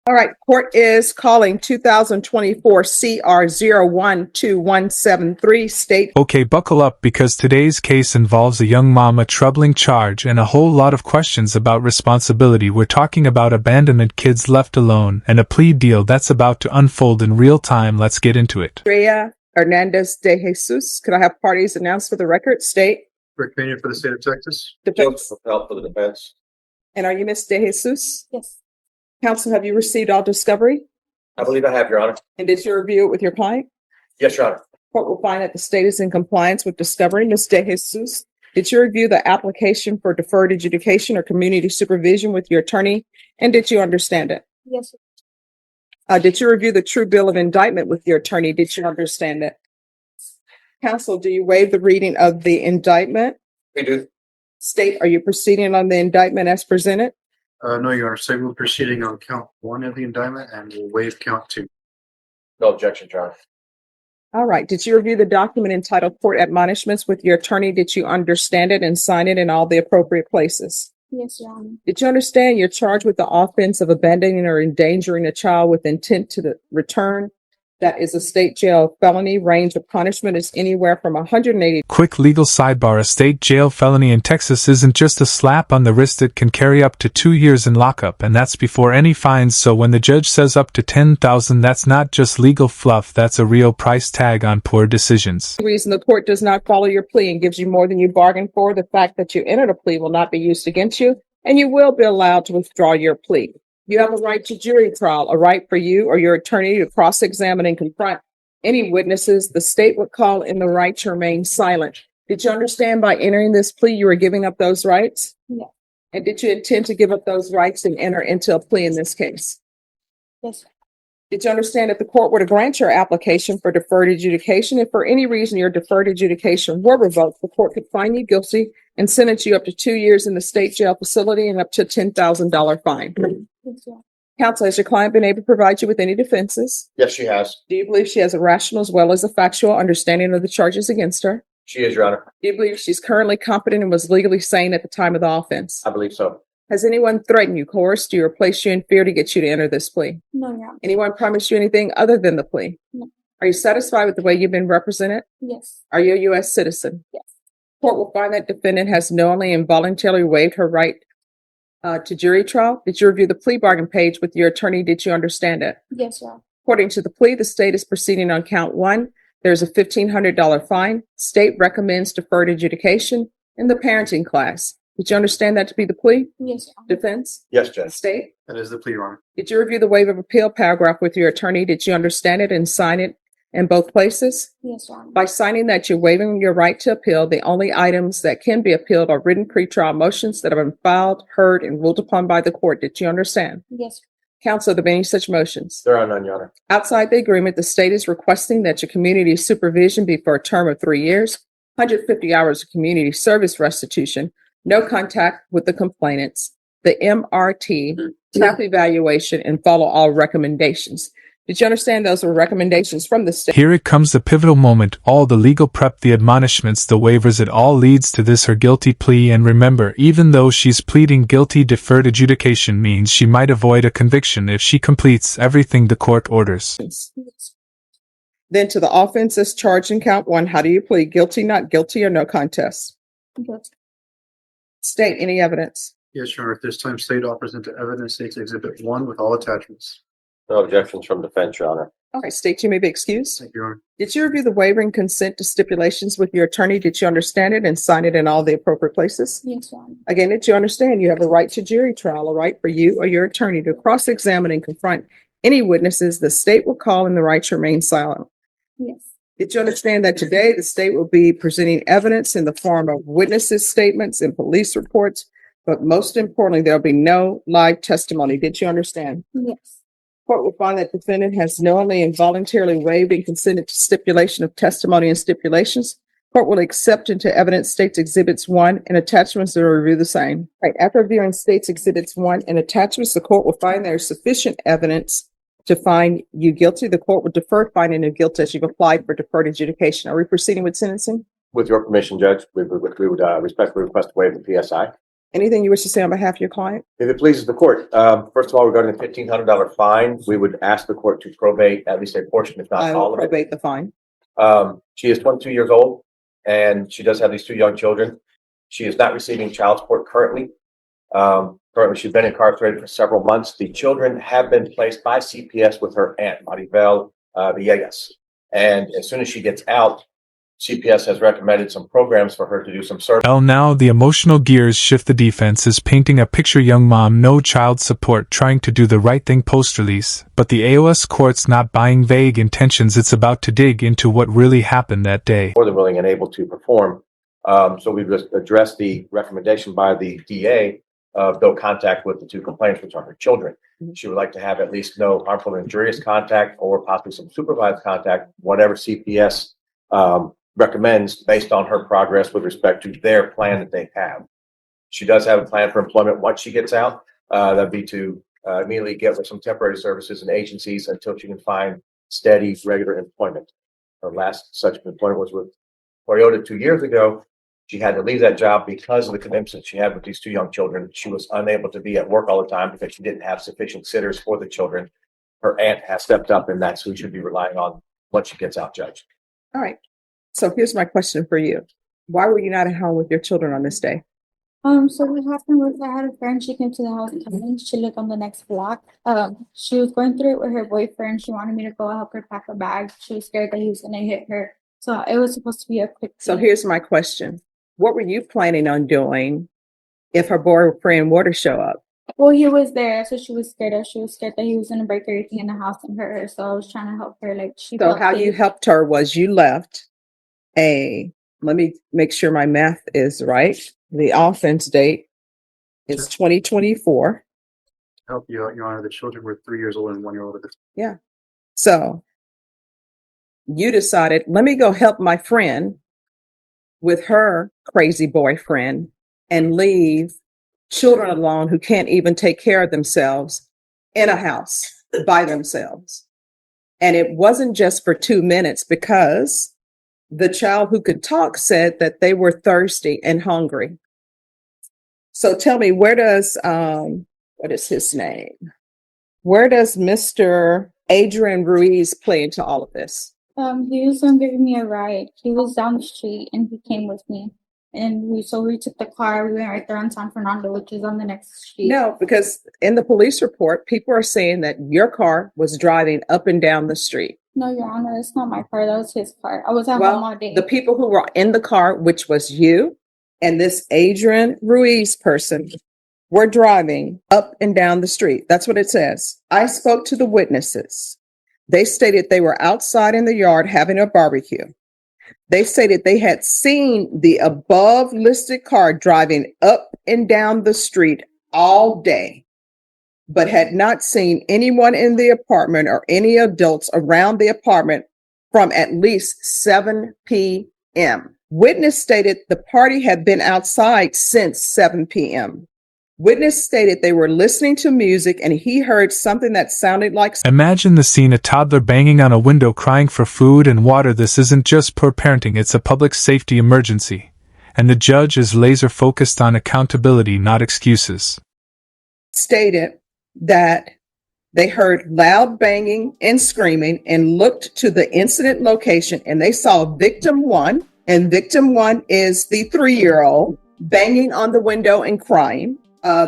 All right, court is calling 2024 CR 012173 state. Okay, buckle up because today's case involves a young mom, a troubling charge, and a whole lot of questions about responsibility. We're talking about abandonment, kids left alone, and a plea deal that's about to unfold in real time. Let's get into it. Andrea Hernandez de Jesus. Could I have parties announced for the record? State. Rick Pena for the state of Texas. Defense. Help for the defense. And are you Ms. de Jesus? Yes. Counsel, have you received all discovery? I believe I have, Your Honor. And did you review it with your client? Yes, Your Honor. Court will find that the state is in compliance with discovery. Ms. de Jesus, did you review the application for deferred adjudication or community supervision with your attorney? And did you understand it? Yes. Did you review the true bill of indictment with your attorney? Did you understand it? Counsel, do you waive the reading of the indictment? We do. State, are you proceeding on the indictment as presented? No, Your Honor. So we're proceeding on count 1 of the indictment and we'll waive count 2. No objection, Your Honor. All right. Did you review the document entitled Court Admonishments with your attorney? Did you understand it and sign it in all the appropriate places? Yes, Your Honor. Did you understand you're charged with the offense of abandoning or endangering a child with intent to return? That is a state jail felony. Range of punishment is anywhere from 180. Quick legal sidebar: a state jail felony in Texas isn't just a slap on the wrist, it can carry up to 2 years in lockup, and that's before any fines. So when the judge says up to $10,000, that's not just legal fluff, that's a real price tag on poor decisions. The reason the court does not follow your plea and gives you more than you bargained for, the fact that you entered a plea will not be used against you, and you will be allowed to withdraw your plea. You have a right to jury trial, a right for you or your attorney to cross-examine and confront any witnesses the state would call in the right to remain silent. Did you understand by entering this plea you were giving up those rights? Yeah. And did you intend to give up those rights and enter into a plea in this case? Yes. Did you understand that the court were to grant your application for deferred adjudication? If for any reason your deferred adjudication were revoked, the court could find you guilty and sentence you up to 2 years in the state jail facility and up to a $10,000 fine. Yes, Your Honor. Counsel, has your client been able to provide you with any defenses? Yes, she has. Do you believe she has a rational as well as a factual understanding of the charges against her? She is, Your Honor. Do you believe she's currently competent and was legally sane at the time of the offense? I believe so. Has anyone threatened you, coerced you, or placed you in fear to get you to enter this plea? No, Your Honor. Anyone promised you anything other than the plea? No. Are you satisfied with the way you've been represented? Yes. Are you a U.S. citizen? Yes. Court will find that defendant has knowingly and voluntarily waived her right to jury trial. Did you review the plea bargain page with your attorney? Did you understand it? Yes, Your Honor. According to the plea, the state is proceeding on count 1. There's a $1,500 fine. State recommends deferred adjudication in the parenting class. Did you understand that to be the plea? Yes, Your Honor. Defense? Yes, Judge. State? That is the plea, Your Honor. Did you review the waiver of appeal paragraph with your attorney? Did you understand it and sign it in both places? Yes, Your Honor. By signing that, you're waiving your right to appeal. The only items that can be appealed are written pretrial motions that have been filed, heard, and ruled upon by the court. Did you understand? Yes. Counsel, are there any such motions? There are none, Your Honor. Outside the agreement, the state is requesting that your community supervision be for a term of 3 years, 150 hours of community service restitution, no contact with the complainants, the MRT, staff evaluation, and follow all recommendations. Did you understand those were recommendations from the state? Here it comes, the pivotal moment: all the legal prep, the admonishments, the waivers, it all leads to this, her guilty plea. And remember, even though she's pleading guilty, deferred adjudication means she might avoid a conviction if she completes everything the court orders. Yes. Then to the offenses charged in count 1, how do you plead? Guilty, not guilty, or no contest? Yes. State any evidence. Yes, Your Honor. At this time, state offers into evidence State's Exhibit 1 with all attachments. No objections from defense, Your Honor. All right, state, you may be excused. Thank you, Your Honor. Did you review the waiver and consent to stipulations with your attorney? Did you understand it and sign it in all the appropriate places? Yes, Your Honor. Again, did you understand you have a right to jury trial, a right for you or your attorney to cross-examine and confront any witnesses the state will call in the right to remain silent? Yes. Did you understand that today the state will be presenting evidence in the form of witnesses' statements and police reports, but most importantly, there'll be no live testimony? Did you understand? Yes. Court will find that defendant has knowingly and voluntarily waived and consented to stipulation of testimony and stipulations. Court will accept into evidence State's Exhibits 1 and attachments that will review the same. Right. After reviewing State's Exhibits 1 and attachments, the court will find there is sufficient evidence to find you guilty. The court will defer finding of guilt as you've applied for deferred adjudication. Are we proceeding with sentencing? With your permission, Judge, we would respectfully request to waive the PSI. Anything you wish to say on behalf of your client? If it pleases the court, first of all, regarding the $1,500 fine, we would ask the court to probate at least a portion, if not I will all of it. probate the fine. She is 22 years old and she does have these two young children. She is not receiving child support currently. Currently, she's been incarcerated for several months. The children have been placed by CPS with her aunt, Maribel Villegas. And as soon as she gets out, CPS has recommended some programs for her to do some service. Well, now the emotional gears shift. The defense is painting a picture young mom, no child support, trying to do the right thing post-release. But the AOS court's not buying vague intentions. It's about to dig into what really happened that day. More than willing and able to perform. So we've just addressed the recommendation by the DA of no contact with the two complainants, which are her children. She would like to have at least no harmful and injurious contact or possibly some supervised contact, whatever CPS recommends based on her progress with respect to their plan that they have. She does have a plan for employment once she gets out. That'd be to immediately get with some temporary services and agencies until she can find steady, regular employment. Her last such employment was with Toyota 2 years ago. She had to leave that job because of the commitments that she had with these two young children. She was unable to be at work all the time because she didn't have sufficient sitters for the children. Her aunt has stepped up in that, so we should be relying on once she gets out, Judge. All right. So here's my question for you. Why were you not at home with your children on this day? So what happened was I had a friend, she came to the house and she lived on the next block. She was going through it with her boyfriend. She wanted me to go help her pack a bag. She was scared that he was gonna hit her. So it was supposed to be a quick So thing. here's my question. What were you planning on doing if her boyfriend were to show up? Well, he was there, so she was scared of. She was scared that he was gonna break everything in the house and hurt her. So I was trying to help her. Like she So felt how you safe. helped her was you left let me make sure my math is right. The offense date is 2024. Help you out, Your Honor. The children were 3 years old and 1 year old at the time. So you decided, let me go help my friend with her crazy boyfriend and leave children alone who can't even take care of themselves in a house by themselves. And it wasn't just for 2 minutes because the child who could talk said that they were thirsty and hungry. So tell me, where does, what is his name? Where does Mr. Adrian Ruiz play into all of this? He was giving me a ride. He was down the street and he came with me. And we took the car. We went right there on San Fernando, which is on the next street. No, because in the police report, people are saying that your car was driving up and down the street. No, Your Honor, it's not my car. That was his car. I was at home all day. The people who were in the car, which was you and this Adrian Ruiz person, were driving up and down the street. That's what it says. I spoke to the witnesses. They stated they were outside in the yard having a barbecue. They stated they had seen the above listed car driving up and down the street all day, but had not seen anyone in the apartment or any adults around the apartment from at least 7 p.m. Witness stated the party had been outside since 7 p.m. Witness stated they were listening to music and he heard something that sounded like... Imagine the scene: a toddler banging on a window crying for food and water. This isn't just poor parenting, it's a public safety emergency. And the judge is laser focused on accountability, not excuses. Stated that they heard loud banging and screaming and looked to the incident location and they saw victim one, and victim one is the 3-year-old, banging on the window and crying.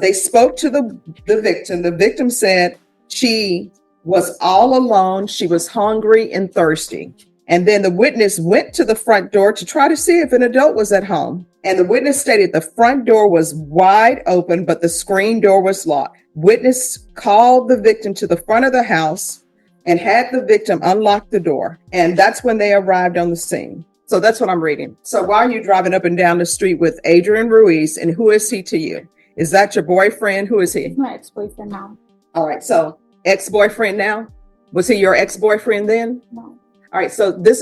They spoke to the victim. The victim said she was all alone. She was hungry and thirsty. And then the witness went to the front door to try to see if an adult was at home. And the witness stated the front door was wide open, but the screen door was locked. Witness called the victim to the front of the house and had the victim unlock the door. And that's when they arrived on the scene. So that's what I'm reading. So why are you driving up and down the street with Adrian Ruiz, and who is he to you? Is that your boyfriend? Who is he? He's my ex-boyfriend now. All right. So ex-boyfriend now? Was he your ex-boyfriend then? No. All right. So this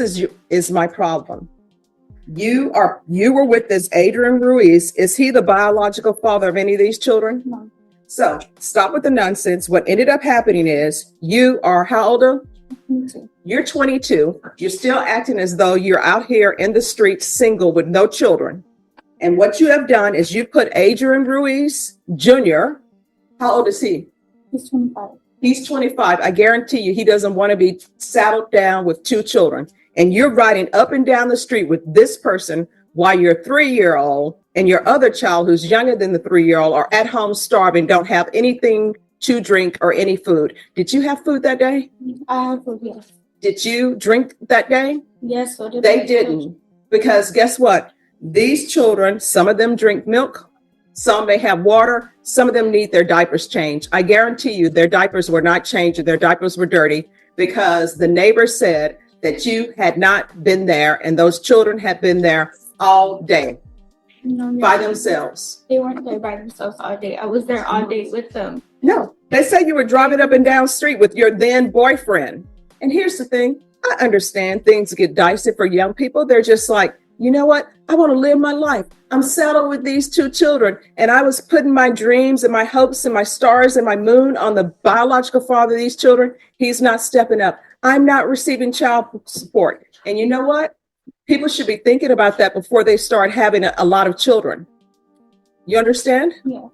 is my problem. You were with this Adrian Ruiz. Is he the biological father of any of these children? No. So stop with the nonsense. What ended up happening is you are how old? Me too. You're 22. You're still acting as though you're out here in the streets single with no children. And what you have done is you put Adrian Ruiz Jr., how old is he? He's 25. He's 25. I guarantee you he doesn't want to be saddled down with 2 children. And you're riding up and down the street with this person while your 3-year-old and your other child who's younger than the 3-year-old are at home starving, don't have anything to drink or any food. Did you have food that day? I have food, yes. Did you drink that day? Yes, so did They my didn't. children. Because guess what? These children, some of them drink milk, some may have water, some of them need their diapers changed. I guarantee you their diapers were not changed and their diapers were dirty because the neighbor said that you had not been there and those children had been there all day No, by yes. themselves. They weren't there by themselves all day. I was there all day with them. No, they say you were driving up and down the street with your then boyfriend. And here's the thing. I understand things get dicey for young people. They're just like, you know what? I want to live my life. I'm settled with these 2 children. And I was putting my dreams and my hopes and my stars and my moon on the biological father of these children. He's not stepping up. I'm not receiving child support. And you know what? People should be thinking about that before they start having a lot of children. You understand? Yeah.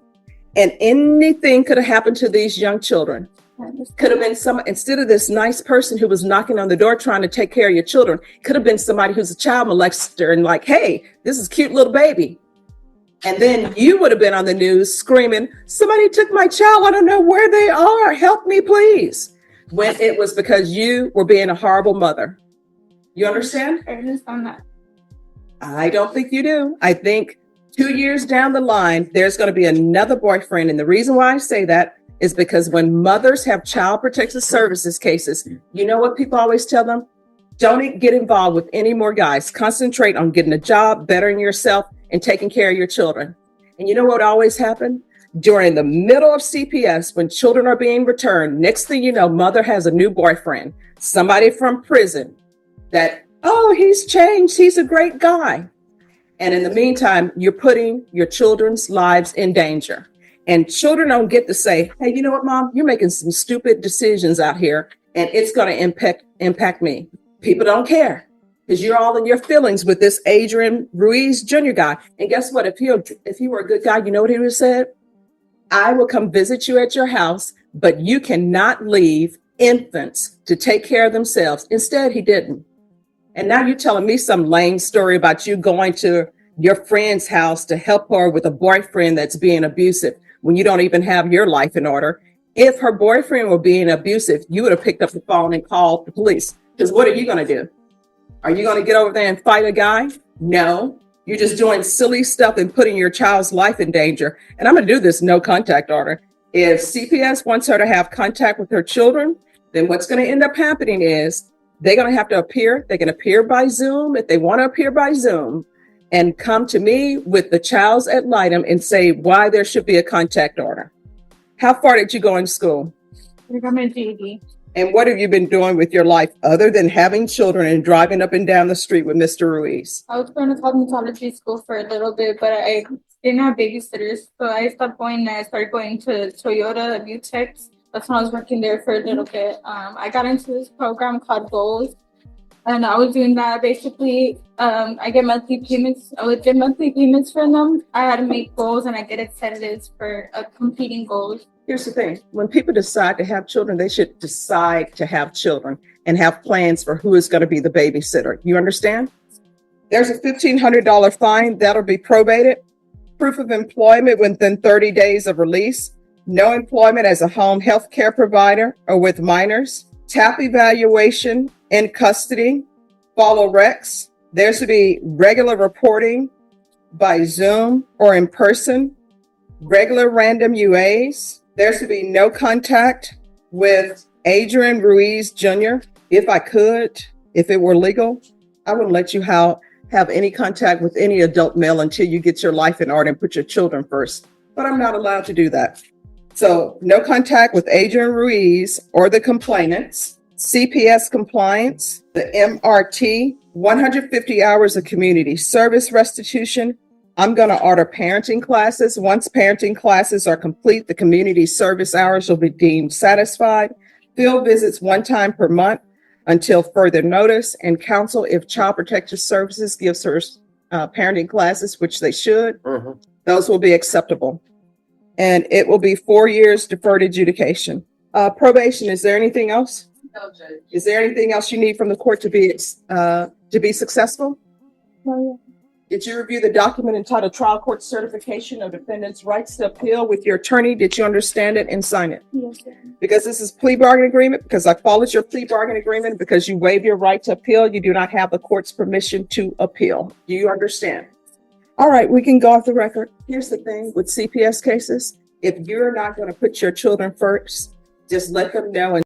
And anything could have happened to these young children. I understand. Could have been some, instead of this nice person who was knocking on the door trying to take care of your children, could have been somebody who's a child molester and like, hey, this is a cute little baby. And then you would have been on the news screaming, somebody took my child. I don't know where they are. Help me, please. When it was because you were being a horrible mother. You understand? I understand that. I don't think you do. I think 2 years down the line, there's going to be another boyfriend. And the reason why I say that is because when mothers have child protective services cases, you know what people always tell them? Don't get involved with any more guys. Concentrate on getting a job, bettering yourself, and taking care of your children. And you know what always happened? During the middle of CPS, when children are being returned, next thing you know, mother has a new boyfriend, somebody from prison that, oh, he's changed. He's a great guy. And in the meantime, you're putting your children's lives in danger. And children don't get to say, hey, you know what, Mom, you're making some stupid decisions out here, and it's going to impact me. People don't care because you're all in your feelings with this Adrian Ruiz Jr. guy. And guess what? If he were a good guy, you know what he would have said? I will come visit you at your house, but you cannot leave infants to take care of themselves. Instead, he didn't. And now you're telling me some lame story about you going to your friend's house to help her with a boyfriend that's being abusive when you don't even have your life in order. If her boyfriend were being abusive, you would have picked up the phone and called the police. Because what are you going to do? Are you going to get over there and fight a guy? No. You're just doing silly stuff and putting your child's life in danger. And I'm going to do this no contact order. If CPS wants her to have contact with her children, then what's going to end up happening is they're going to have to appear. They can appear by Zoom if they want to appear by Zoom and come to me with the child's ad litem and say why there should be a contact order. How far did you go in school? I got my GED. And what have you been doing with your life other than having children and driving up and down the street with Mr. Ruiz? I was going to cosmetology school for a little bit, but I didn't have babysitters. So I stopped going and I started going to Toyota Butex. That's when I was working there for a little bit. I got into this program called Goals. And I was doing that. Basically, I get monthly payments. I would get monthly payments from them. I had to make goals and I get incentives for completing goals. Here's the thing. When people decide to have children, they should decide to have children and have plans for who is going to be the babysitter. You understand? There's a $1,500 fine that'll be probated. Proof of employment within 30 days of release. No employment as a home health care provider or with minors. TAP evaluation in custody. Follow recs. There should be regular reporting by Zoom or in person. Regular random UAs. There should be no contact with Adrian Ruiz Jr. If I could, if it were legal, I wouldn't let you have any contact with any adult male until you get your life in order and put your children first. But I'm not allowed to do that. So no contact with Adrian Ruiz or the complainants. CPS compliance, the MRT, 150 hours of community service restitution. I'm going to order parenting classes. Once parenting classes are complete, the community service hours will be deemed satisfied. Field visits 1 time per month until further notice, and counsel if Child Protective Services gives her parenting classes, which they should, Mhm. those will be acceptable. And it will be 4 years deferred adjudication. Probation, is there anything else? No, Judge. Is there anything else you need from the court to be successful? No, Did you review the document entitled Trial Court Certification of Defendant's Rights to Appeal with your attorney? Did you understand it and sign it? yes, sir. Because this is plea bargain agreement, because I followed your plea bargain agreement, because you waive your right to appeal, you do not have the court's permission to appeal. Do you understand? All right, we can go off the record. Here's the thing with CPS cases. If you're not going to put your children first, just let them know and